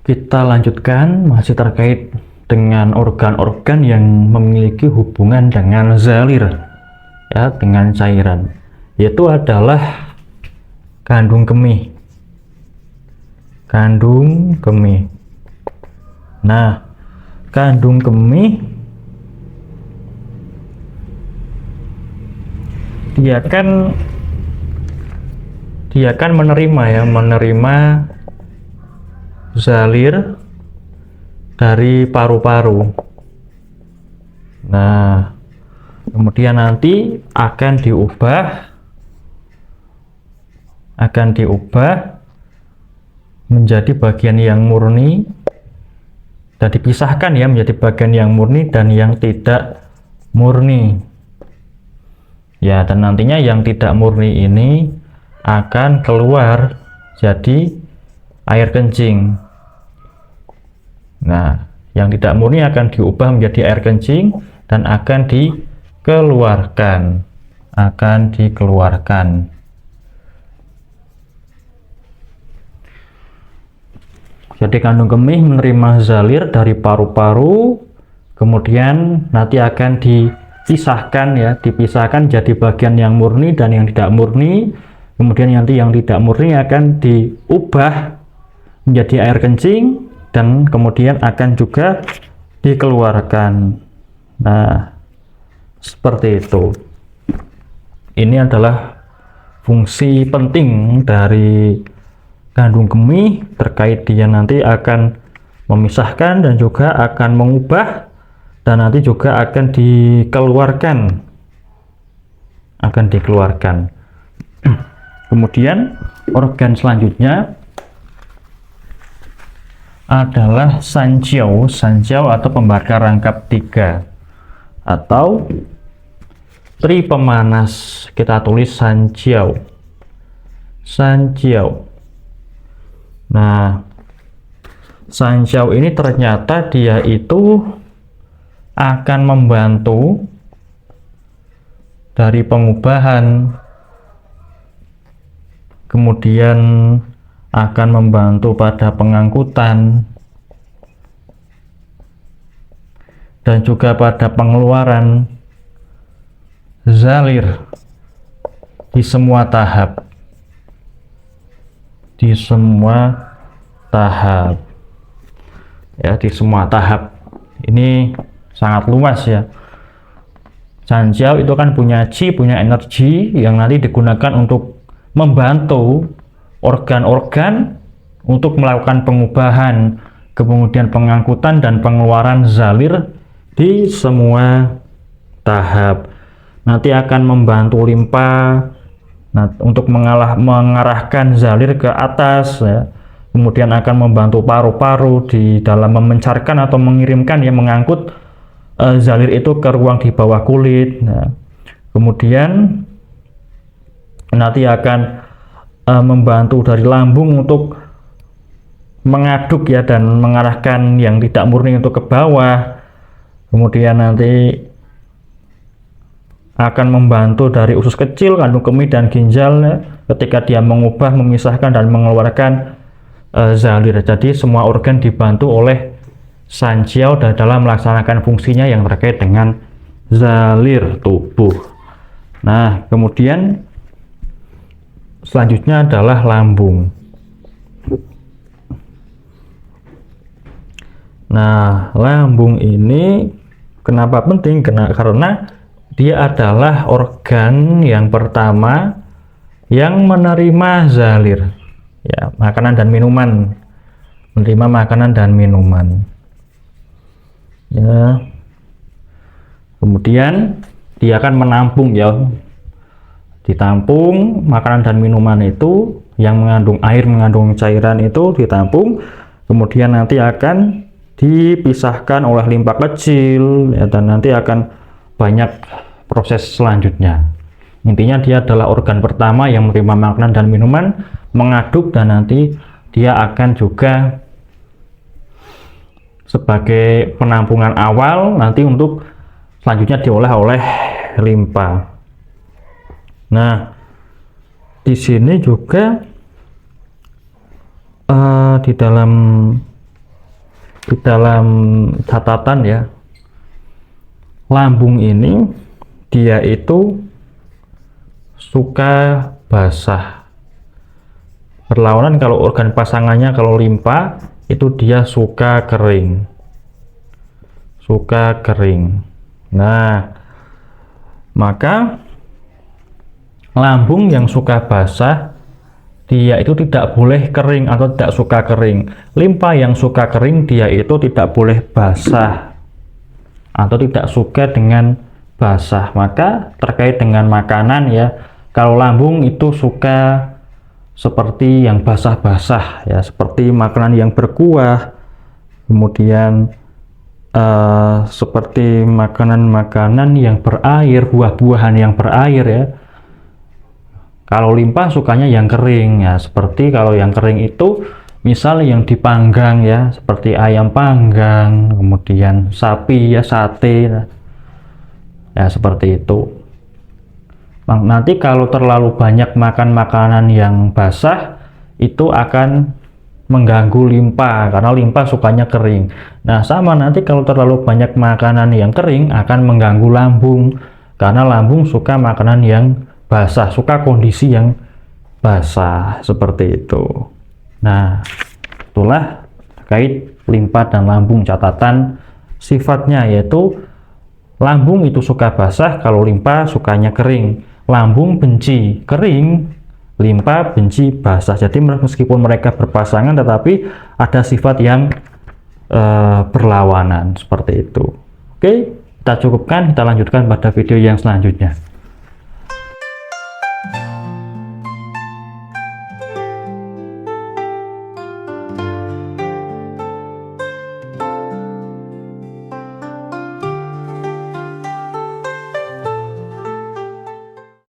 Kita lanjutkan masih terkait dengan organ-organ yang memiliki hubungan dengan zalir, ya, dengan cairan, yaitu adalah kandung kemih. Kandung kemih. Nah, kandung kemih dia kan menerima zalir dari paru-paru. Nah, kemudian nanti akan diubah menjadi bagian yang murni dan dipisahkan ya menjadi bagian yang murni dan yang tidak murni. Ya, dan nantinya yang tidak murni ini akan keluar jadi air kencing. Nah, yang tidak murni akan diubah menjadi air kencing dan akan dikeluarkan. Jadi kandung kemih menerima zalir dari paru-paru, kemudian nanti akan dipisahkan jadi bagian yang murni dan yang tidak murni. Kemudian nanti yang tidak murni akan diubah menjadi air kencing dan kemudian akan juga dikeluarkan. Nah, seperti itu. Ini adalah fungsi penting dari kandung kemih terkait dia nanti akan memisahkan dan juga akan mengubah dan nanti juga akan dikeluarkan. Kemudian organ selanjutnya adalah sanjiao atau pembakar rangkap 3 atau tri pemanas. Kita tulis sanjiao. Nah, sanjiao ini ternyata dia itu akan membantu dari pengubahan, kemudian akan membantu pada pengangkutan dan juga pada pengeluaran zalir di semua tahap. Ini sangat luas ya. Sanjiao itu kan punya energi yang nanti digunakan untuk membantu organ-organ untuk melakukan pengubahan, kemudian pengangkutan dan pengeluaran zalir di semua tahap. Nanti akan membantu limpa untuk mengarahkan zalir ke atas ya. Kemudian akan membantu paru-paru di dalam memencarkan atau mengirimkan mengangkut zalir itu ke ruang di bawah kulit. Nah, kemudian nanti akan membantu dari lambung untuk mengaduk ya dan mengarahkan yang tidak murni untuk ke bawah. Kemudian nanti akan membantu dari usus kecil, kandung kemih dan ginjal ya, ketika dia mengubah, memisahkan dan mengeluarkan zalir. Jadi semua organ dibantu oleh sanjiao dalam melaksanakan fungsinya yang terkait dengan zalir tubuh. Nah, kemudian selanjutnya adalah lambung. Nah, lambung ini kenapa penting? Karena dia adalah organ yang pertama yang menerima zalir, ya, makanan dan minuman, menerima makanan dan minuman. Ya, kemudian dia akan menampung ya. Ditampung makanan dan minuman itu yang mengandung air, mengandung cairan itu ditampung, kemudian nanti akan dipisahkan oleh limpa kecil ya, dan nanti akan banyak proses selanjutnya. Intinya dia adalah organ pertama yang menerima makanan dan minuman, mengaduk, dan nanti dia akan juga sebagai penampungan awal nanti untuk selanjutnya diolah oleh limpa. Nah, di sini juga di dalam di dalam catatan ya, lambung ini dia itu suka basah. Berlawanan kalau organ pasangannya, kalau limpa itu dia suka kering. Suka kering. Nah, maka lambung yang suka basah dia itu tidak boleh kering atau tidak suka kering. Limpa yang suka kering dia itu tidak boleh basah atau tidak suka dengan basah. Maka terkait dengan makanan ya, kalau lambung itu suka seperti yang basah-basah ya, seperti makanan yang berkuah, kemudian seperti makanan-makanan yang berair, buah-buahan yang berair ya. Kalau limpa sukanya yang kering ya, seperti kalau yang kering itu misal yang dipanggang ya, seperti ayam panggang, kemudian sapi ya, sate ya, seperti itu. Nanti kalau terlalu banyak makan makanan yang basah itu akan mengganggu limpa, karena limpa sukanya kering. Nah, sama nanti kalau terlalu banyak makanan yang kering akan mengganggu lambung, karena lambung suka makanan yang basah, suka kondisi yang basah, seperti itu. Nah, itulah terkait limpa dan lambung. Catatan sifatnya yaitu lambung itu suka basah, kalau limpa sukanya kering. Lambung benci kering, limpa benci basah. Jadi meskipun mereka berpasangan tetapi ada sifat yang berlawanan, seperti itu. Oke, kita cukupkan, kita lanjutkan pada video yang selanjutnya.